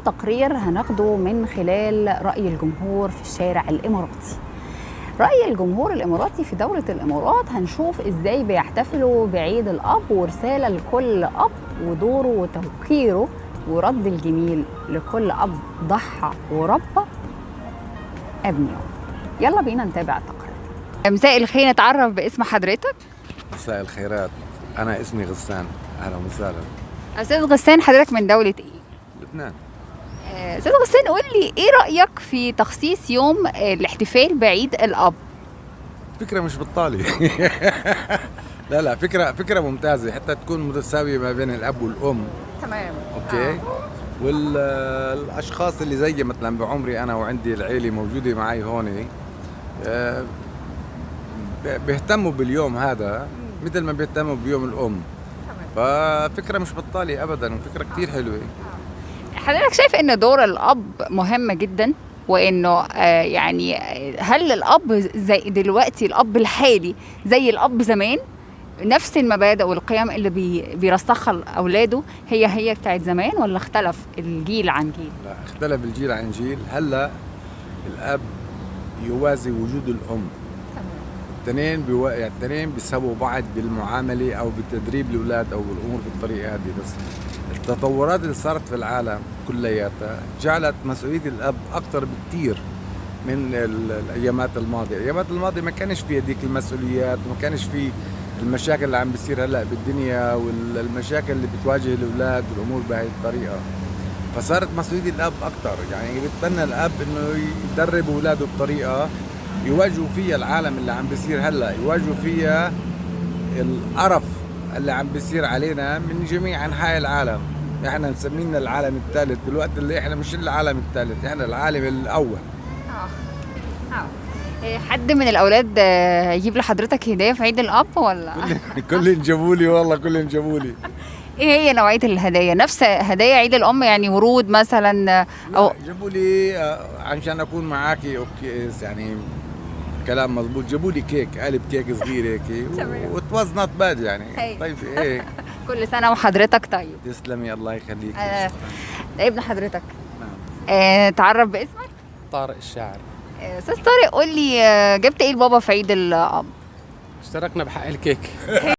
تقرير هناخده من خلال رأي الجمهور في الشارع الإماراتي. رأي الجمهور الإماراتي في دولة الإمارات، هنشوف إزاي بيحتفلوا بعيد الأب ورسالة لكل أب ودوره وتوقيره ورد الجميل لكل أب ضحى وربى أبنائه. يلا بينا نتابع التقرير. مساء الخير، نتعرف باسم حضرتك. مساء الخيرات، أنا اسمي غسان. أهلا وسهلا. أستاذ غسان، حضرتك من دولة إيه؟ لبنان. أستاذ غسان، قول لي إيه رأيك في تخصيص يوم الاحتفال بعيد الأب؟ فكرة مش بطالة. لا فكرة ممتازة، حتى تكون متساوية ما بين الأب والأم. تمام. أوكي. والأشخاص اللي زي مثلا بعمري أنا وعندي العيلة موجودة معي هون، بيهتموا باليوم هذا مثل ما بيهتموا بيوم الأم. ففكرة مش بطالة أبدا، وفكرة كتير حلوة. حضرتك شايف ان دور الاب مهم جدا، وانه يعني هل الاب زي دلوقتي الاب الحالي زي الاب زمان؟ نفس المبادئ والقيم اللي بيرسخها اولاده هي بتاعت زمان، ولا اختلف الجيل عن جيل؟ لا، اختلف الجيل عن جيل. هلا الاب يوازي وجود الام. التنين بيساووا بعض بالمعامله او بالتدريب الاولاد او بالامور بالطريقه هذه. بس التطورات اللي صارت في العالم كلياتها جعلت مسؤوليه الاب اكثر بكثير من الايامات الماضيه. الايامات الماضيه ما كانش فيها ديك المسؤوليات، وما كانش في المشاكل اللي عم بيصير هلا بالدنيا، والمشاكل اللي بتواجه الاولاد والامور بهي الطريقه. فصارت مسؤوليه الاب اكثر، يعني بيتبنى الاب انه يدرب اولاده بطريقه يواجهوا فيها العالم اللي عم بيصير هلا، يواجهوا فيها القرف اللي عم بيصير علينا من جميع انحاء العالم. احنا مسمينا العالم الثالث بالوقت اللي احنا مش العالم الثالث، احنا العالم الاول. حد من الاولاد يجيب لحضرتك هديه في عيد الاب ولا؟ كلهم جابوا لي، والله كلهم جابوا لي. ايه هي نوعيه الهدايا؟ نفس هدايا عيد الام يعني ورود مثلا او جابوا لي عشان اكون معاكي اوكي، يعني كلام مضبوط. جابوا لي كيك، قالب كيك صغير هيك، وات نوت باد يعني. طيب ايه. كل سنه وحضرتك طيب. تسلمي، الله يخليك. ابن حضرتك. نعم. تعرف باسمك؟ طارق الشاعر. استاذ طارق، قول لي جبت ايه لبابا في عيد الاب؟ اشتركنا بحق الكيك.